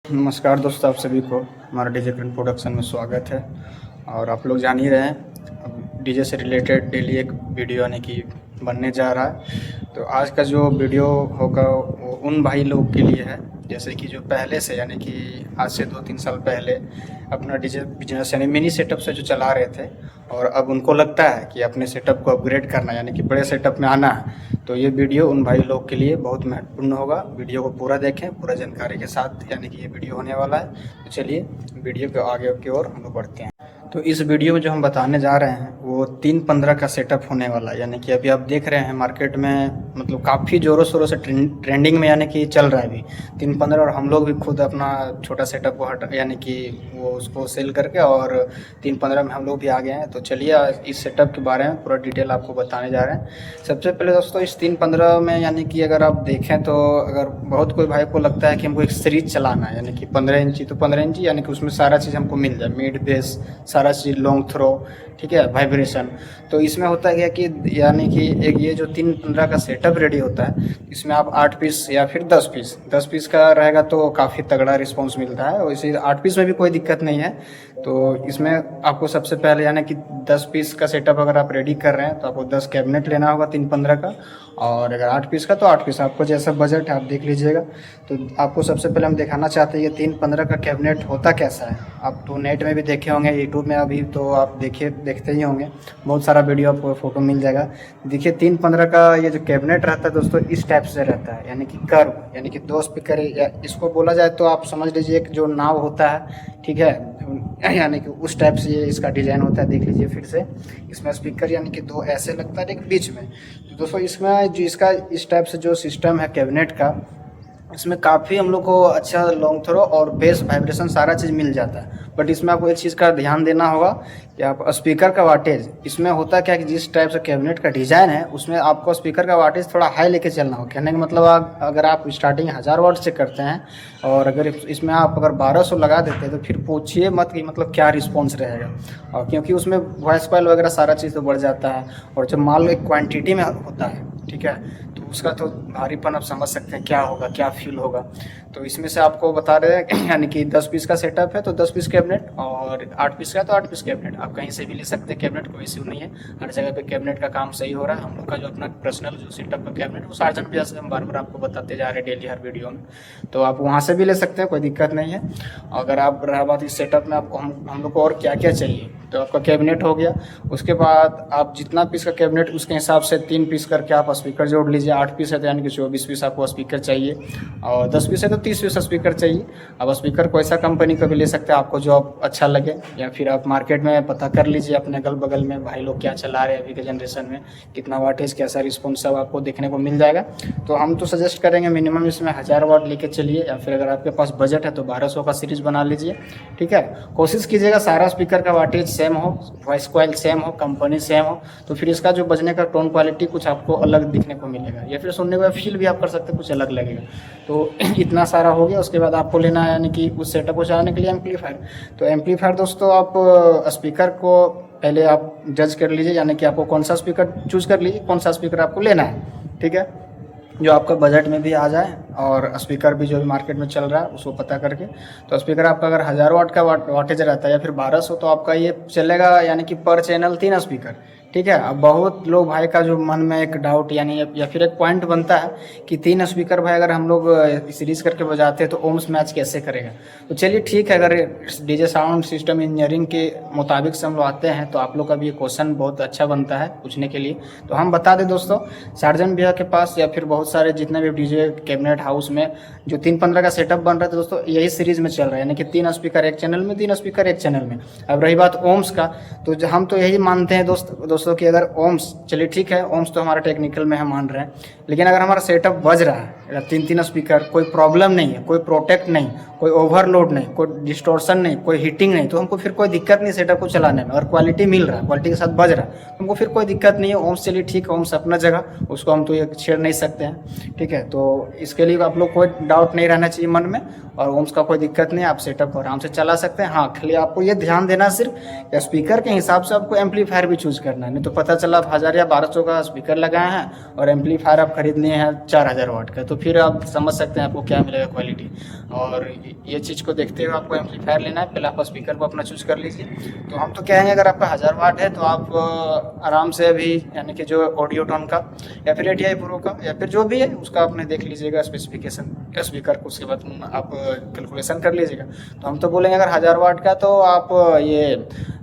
नमस्कार दोस्तों, आप सभी को हमारा डीजे करंट प्रोडक्शन में स्वागत है। और आप लोग जान ही रहे हैं, अब डीजे से रिलेटेड डेली एक वीडियो यानी कि बनने जा रहा है। तो आज का जो वीडियो होगा वो उन भाई लोग के लिए है जैसे कि जो पहले से यानी कि आज से 2-3 साल पहले अपना डीजे बिजनेस यानी मिनी सेटअप से जो चला रहे थे और अब उनको लगता है कि अपने सेटअप को अपग्रेड करना यानी कि बड़े सेटअप में आना है। तो ये वीडियो उन भाई लोग के लिए बहुत महत्वपूर्ण होगा। वीडियो को पूरा देखें, पूरा जानकारी के साथ यानी कि ये वीडियो होने वाला है। तो चलिए वीडियो के आगे की ओर हम लोग बढ़ते हैं। तो इस वीडियो में जो हम बताने जा रहे हैं वो 3.15 का सेटअप होने वाला है। यानी कि अभी आप देख रहे हैं मार्केट में मतलब काफ़ी ज़ोरों शोरों से ट्रेंडिंग में यानी कि चल रहा है अभी 3.15। और हम लोग भी खुद अपना छोटा सेटअप को हटा यानी कि वो उसको सेल करके और 3.15 में हम लोग भी आ गए हैं। तो चलिए इस सेटअप के बारे में पूरा डिटेल आपको बताने जा रहे हैं। सबसे पहले दोस्तों इस 3.15 में यानी कि अगर आप देखें तो अगर बहुत कोई भाई को लगता है कि हमको एक सीरीज चलाना है यानी कि 15 इंची तो 15 इंची यानी कि उसमें सारा चीज़ हमको मिल जाए, मिड बेस सारा चीज़, लॉन्ग थ्रो, ठीक है, वाइब्रेशन। तो इसमें होता है कि यानी कि एक ये जो 3.15 का सेटअप रेडी होता है इसमें आप 8 पीस या फिर 10 पीस का रहेगा तो काफ़ी तगड़ा रिस्पांस मिलता है। और इसी 8 पीस में भी कोई दिक्कत नहीं है। तो इसमें आपको सबसे पहले यानी कि 10 पीस का सेटअप अगर आप रेडी कर रहे हैं तो आपको 10 कैबिनेट लेना होगा 3.15 का। और अगर 8 पीस का तो 8 पीस, आपको जैसा बजट है आप देख लीजिएगा। तो आपको सबसे पहले हम दिखाना चाहते हैं ये 3.15 का कैबिनेट होता कैसा है। आप तो नेट में भी देखे होंगे, यूट्यूब में अभी तो आप देखते ही होंगे, बहुत सारा वीडियो आपको फोटो मिल जाएगा। देखिए 3.15 का ये जो कैबिनेट रहता है दोस्तों इस टाइप से रहता है यानी कि कर्व, यानी कि 2 स्पीकर, या इसको बोला जाए तो आप समझ लीजिए एक जो नाव होता है, ठीक है, यानी कि उस टाइप से ये इसका डिज़ाइन होता है। देख लीजिए फिर से, इसमें स्पीकर यानी कि 2 ऐसे लगता है एक बीच में। तो दोस्तों इसमें जो इसका इस टाइप से जो सिस्टम है कैबिनेट का, इसमें काफ़ी हम लोग को अच्छा लॉन्ग थ्रो और बेस वाइब्रेशन सारा चीज़ मिल जाता है। बट इसमें आपको एक चीज़ का ध्यान देना होगा कि आप स्पीकर का वाटेज, इसमें होता क्या कि जिस टाइप से कैबिनेट का डिज़ाइन है उसमें आपको स्पीकर का वाटेज थोड़ा हाई लेके चलना होगा। कहने का मतलब अगर आप स्टार्टिंग 1000 वाट से करते हैं और अगर इसमें आप अगर 1200 लगा देते हैं तो फिर पूछिए मत कि मतलब क्या रिस्पॉन्स रहेगा। और क्योंकि उसमें वॉइस कॉइल वगैरह सारा चीज़ तो बढ़ जाता है और जब माल एक क्वान्टिटी में होता है, ठीक है, तो उसका तो भारीपन आप समझ सकते हैं क्या होगा, क्या फील होगा। तो इसमें से आपको बता रहे हैं यानी कि 10 पीस का सेटअप है तो 10 पीस कैबिनेट, और 8 पीस का तो 8 पीस कैबिनेट। आप कहीं से भी ले सकते हैं कैबिनेट, कोई इश्यू नहीं है। हर जगह पे कैबिनेट का काम सही हो रहा है। हम लोग का जो अपना पर्सनल जो सेटअप का कैबिनेट वो सार्जन भैया से हम बार बार आपको बताते जा रहे हैं डेली हर वीडियो में, तो आप वहाँ से भी ले सकते हैं, कोई दिक्कत नहीं है। अगर आप रहा बात इस सेटअप में आपको हम लोग को और क्या क्या चाहिए, तो आपका कैबिनेट हो गया। उसके बाद आप जितना पीस का कैबिनेट उसके हिसाब से 3 पीस करके आप स्पीकर जोड़ लीजिए। 8 पीस है तो यानी कि 24 पीस आपको स्पीकर चाहिए, और 10 पीस है तो 30 पीस स्पीकर चाहिए। अब स्पीकर कोई सा कंपनी का भी ले सकते हैं आपको जो आप अच्छा लगे, या फिर आप मार्केट में पता कर लीजिए अपने अगल बगल में भाई लोग क्या चला रहे हैं अभी के जनरेशन में, कितना वाटेज, कैसा रिस्पॉन्स सब आपको देखने को मिल जाएगा। तो हम तो सजेस्ट करेंगे मिनिमम इसमें 1000 वाट लेके चलिए, या फिर अगर आपके पास बजट है तो 1200 का सीरीज बना लीजिए, ठीक है। कोशिश कीजिएगा सारा स्पीकर का वाटेज सेम हो, वॉइस कॉइल सेम हो, कंपनी सेम हो, तो फिर इसका जो बजने का टोन क्वालिटी कुछ आपको अलग दिखने को मिलेगा, या फिर सुनने का फील भी आप कर सकते हैं कुछ अलग लगेगा। तो इतना सारा हो गया। उसके बाद आपको लेना है यानी कि उस सेटअप को चलाने के लिए एम्पलीफायर। तो एम्पलीफायर दोस्तों आप स्पीकर को पहले आप जज कर लीजिए, यानी कि आपको कौन सा स्पीकर चूज कर लीजिए, कौन सा स्पीकर आपको लेना है, ठीक है, जो आपका बजट में भी आ जाए और स्पीकर भी जो भी मार्केट में चल रहा है उसको पता करके। तो स्पीकर आपका अगर 1000 वाट का वाटेज रहता है या फिर 1200, तो आपका ये चलेगा यानी कि पर चैनल 3 स्पीकर, ठीक है। अब बहुत लोग भाई का जो मन में एक डाउट यानी या फिर एक पॉइंट बनता है कि 3 स्पीकर भाई अगर हम लोग सीरीज करके बजाते हैं तो ओम्स मैच कैसे करेगा। तो चलिए ठीक है, अगर डीजे साउंड सिस्टम इंजीनियरिंग के मुताबिक से हम लोग आते हैं तो आप लोग का भी ये क्वेश्चन बहुत अच्छा बनता है पूछने के लिए। तो हम बता दें दोस्तों, सार्जन भैया के पास या फिर बहुत सारे जितने भी डीजे कैबिनेट हाउस में जो 3.15 का सेटअप बन रहा है दोस्तों यही सीरीज में चल रहा है, यानी कि 3 स्पीकर एक चैनल में, 3 स्पीकर एक चैनल में। अब रही बात ओम्स का, तो हम तो यही मानते हैं दोस्तों कि अगर ओम्स, चलिए ठीक है, ओम्स तो हमारा टेक्निकल में हम मान रहे हैं, लेकिन अगर हमारा सेटअप बज रहा है 3 स्पीकर, कोई प्रॉब्लम नहीं है, कोई प्रोटेक्ट नहीं, कोई ओवरलोड नहीं, कोई डिस्टॉर्शन नहीं, कोई हीटिंग नहीं, तो हमको फिर कोई दिक्कत नहीं सेटअप को चलाने में। और क्वालिटी मिल रहा है, क्वालिटी के साथ बज रहा है, हमको फिर कोई दिक्कत नहीं है। ओम्स चलिए ठीक है, ओम्स अपना जगह, उसको हम तो ये छेड़ नहीं सकते हैं, ठीक है। तो इसके लिए आप लोग कोई डाउट नहीं रहना चाहिए मन में, और ओम्स का कोई दिक्कत नहीं, आप सेटअप आराम से चला सकते हैं। हाँ, खाली आपको ये ध्यान देना सिर्फ स्पीकर के हिसाब से आपको एम्पलीफायर भी चूज करना है। है। नहीं तो पता चला आप 1000 या 1200 का स्पीकर लगाए हैं और एम्पलीफायर आप खरीद लिए हैं 4000 वाट का, तो फिर आप समझ सकते हैं आपको क्या मिलेगा क्वालिटी। और ये चीज़ को देखते हुए आपको एम्पलीफायर लेना है, पहले आप स्पीकर को अपना चूज़ कर लीजिए। तो हम तो कहेंगे अगर आपका 1000 वाट है तो आप आराम से अभी यानी कि जो ऑडियो टोन का या फिर ATI प्रो का या फिर जो भी है उसका आपने देख लीजिएगा स्पेसिफिकेशन स्पीकर को, उसके बाद आप कैलकुलेशन कर लीजिएगा। तो हम तो बोलेंगे अगर 1000 वाट का तो आप ये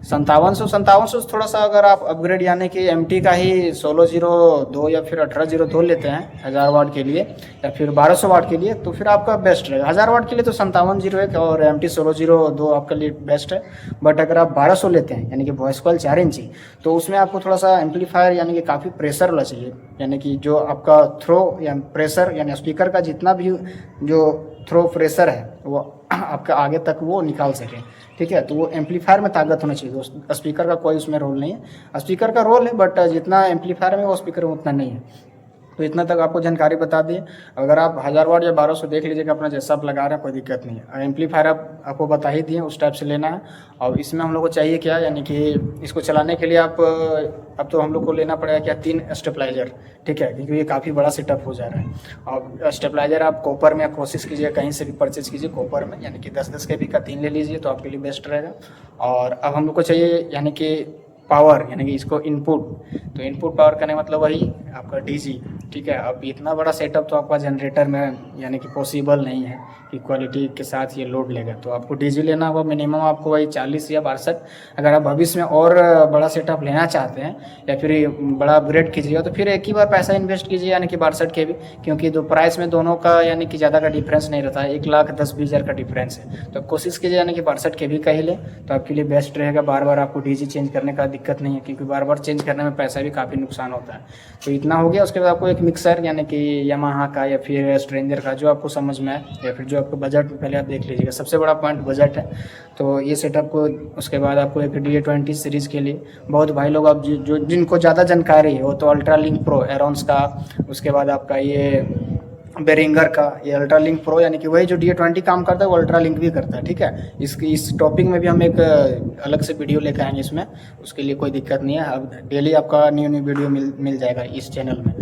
5700 थोड़ा सा अगर आप अपग्रेड यानी कि MT का ही 1602 या फिर 1802 लेते हैं 1000 वाट के लिए या फिर 1200 वाट के लिए, तो फिर आपका बेस्ट रहेगा। 1000 वाट के लिए तो 5701 और MT 1602 आपके लिए बेस्ट है। बट अगर आप 1200 लेते हैं यानी कि वॉइस कॉइल 4 इंची, तो उसमें आपको थोड़ा सा एम्पलीफायर यानी कि काफ़ी प्रेशर वाला चाहिए, यानी कि जो आपका थ्रो या प्रेशर यानी स्पीकर का जितना भी जो थ्रो प्रेशर है वो आपका आगे तक वो निकाल सके, ठीक है। तो वो एम्पलीफायर में ताकत होना चाहिए, तो स्पीकर का कोई उसमें रोल नहीं है। स्पीकर का रोल है बट जितना एम्पलीफायर में वो स्पीकर में उतना नहीं है। तो इतना तक आपको जानकारी बता दिए। अगर आप 1000 वाट या 1200 देख लीजिएगा अपना जैसा आप लगा रहे हैं, कोई दिक्कत नहीं है। एम्पलीफायर आपको बता ही दिए उस टाइप से लेना है। और इसमें हम लोग को चाहिए क्या, यानी कि इसको चलाने के लिए आप अब तो हम लोग को लेना पड़ेगा क्या 3 स्टेबलाइजर, ठीक है, क्योंकि ये काफ़ी बड़ा सेटअप हो जा रहा है। और स्टेबलाइजर आप कॉपर में कोशिश कीजिए कहीं से भी परचेज कीजिए कॉपर में, यानी कि 10-10 kb का 3 ले लीजिए तो आपके लिए बेस्ट रहेगा। और अब हम लोग को चाहिए यानी कि पावर, यानी कि इसको इनपुट, तो इनपुट पावर करने मतलब वही आपका डीसी, ठीक है। अब इतना बड़ा सेटअप तो आपका जनरेटर में यानी कि पॉसिबल नहीं है कि क्वालिटी के साथ ये लोड लेगा, तो आपको डीजी लेना होगा। मिनिमम आपको वही 40 या 62। अगर आप भविष्य में और बड़ा सेटअप लेना चाहते हैं या फिर बड़ा अपग्रेड कीजिएगा तो फिर एक ही बार पैसा इन्वेस्ट कीजिए यानी कि 62 kb, क्योंकि दो प्राइस में दोनों का यानी कि ज़्यादा का डिफरेंस नहीं रहता है, 1,10,20,000 का डिफरेंस है। तो कोशिश कीजिए यानी कि 62 kb का ही ले, तो आपके लिए बेस्ट रहेगा। बार बार आपको डीजी चेंज करने का दिक्कत नहीं है, क्योंकि बार बार चेंज करने में पैसा भी काफ़ी नुकसान होता है। तो इतना हो गया। उसके बाद आपको एक मिक्सर यानी कि यामाहा का या फिर स्ट्रेंजर का, जो आपको समझ में आए या फिर जो आपको बजट में, पहले आप देख लीजिएगा। सबसे बड़ा पॉइंट बजट है, तो ये सेटअप को। उसके बाद आपको एक DA20 सीरीज़ के लिए बहुत भाई लोग आप जो जिनको ज़्यादा जानकारी है वो तो अल्ट्रा लिंक प्रो एरोन्स का, उसके बाद आपका ये बेरिंगर का ये अल्ट्रा लिंक प्रो, यानी कि वही जो DA20 काम करता है वो अल्ट्रा लिंक भी करता है, ठीक है। इस टॉपिक में भी हम एक अलग से वीडियो लेकर आएंगे इसमें, उसके लिए कोई दिक्कत नहीं है। अब डेली आपका न्यू वीडियो मिल जाएगा इस चैनल में।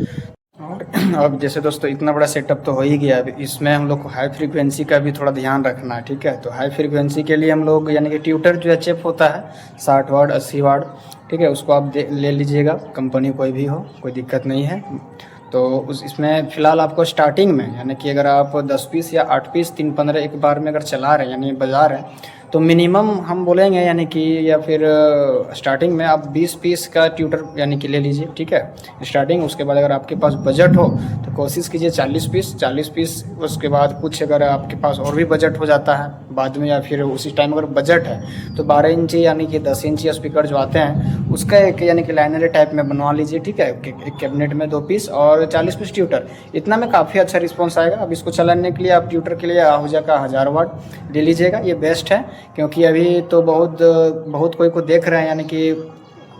और अब जैसे दोस्तों इतना बड़ा सेटअप तो हो ही गया, अब इसमें हम लोग को हाई फ्रीक्वेंसी का भी थोड़ा ध्यान रखना है, ठीक है। तो हाई फ्रीक्वेंसी के लिए हम लोग यानी कि ट्यूटर जो HF होता है 60 वाट 80 वाट, ठीक है, उसको आप ले लीजिएगा, कंपनी कोई भी हो, कोई दिक्कत नहीं है। तो इसमें फ़िलहाल आपको स्टार्टिंग में यानी कि अगर आप 10 पीस या 8 पीस 3-15 एक बार में अगर चला रहे हैं यानी बजा रहे हैं, तो मिनिमम हम बोलेंगे यानी कि या फिर स्टार्टिंग में आप 20 पीस का ट्यूटर यानी कि ले लीजिए, ठीक है, स्टार्टिंग। उसके बाद अगर आपके पास बजट हो तो कोशिश कीजिए 40 पीस। उसके बाद कुछ अगर आपके पास और भी बजट हो जाता है बाद में या फिर उसी टाइम अगर बजट है तो 12 इंची यानी कि 10 इंची स्पीकर जो आते हैं उसका एक यानी कि लाइनर टाइप में बनवा लीजिए, ठीक है, एक कैबिनेट में 2 पीस और 40 पीस ट्यूटर। इतना में काफ़ी अच्छा रिस्पॉन्स आएगा। अब इसको चलाने के लिए आप ट्यूटर के लिए आहूजा का 1000 वाट ले लीजिएगा, ये बेस्ट है। क्योंकि अभी तो बहुत कोई को देख रहे हैं यानी कि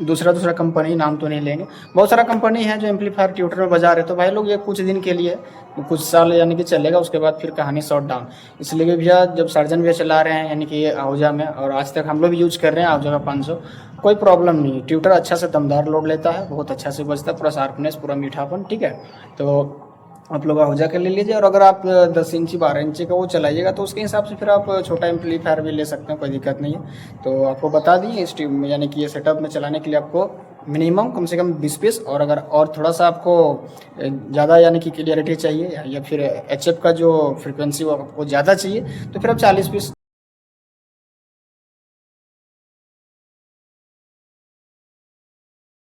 दूसरा कंपनी, नाम तो नहीं लेंगे, बहुत सारा कंपनी है जो एम्पलीफायर ट्यूटर में बजा रहे, तो भाई लोग ये कुछ दिन के लिए कुछ साल यानी कि चलेगा, उसके बाद फिर कहानी शॉट डाउन। इसलिए भैया जब सर्जन भैया चला रहे हैं यानी कि आहूजा में, और आज तक हम लोग भी यूज कर रहे हैं आहूजा का 500, कोई प्रॉब्लम नहीं। ट्यूटर अच्छा से दमदार लोड लेता है, बहुत अच्छा से बजता है, पूरा शार्पनेस, पूरा मीठापन, ठीक है। तो आप लोग आहूजा के ले लीजिए। और अगर आप 10 इंची 12 इंची का वो चलाइएगा तो उसके हिसाब से फिर आप छोटा एम्पलीफायर भी ले सकते हैं, कोई दिक्कत नहीं है। तो आपको बता दिए इस यानी कि ये सेटअप में चलाने के लिए आपको मिनिमम कम से कम 20 पीस, और अगर और थोड़ा सा आपको ज़्यादा यानी कि क्लियरिटी चाहिए या फिर HF का जो फ्रिक्वेंसी वो आपको ज़्यादा चाहिए तो फिर आप 40 पीस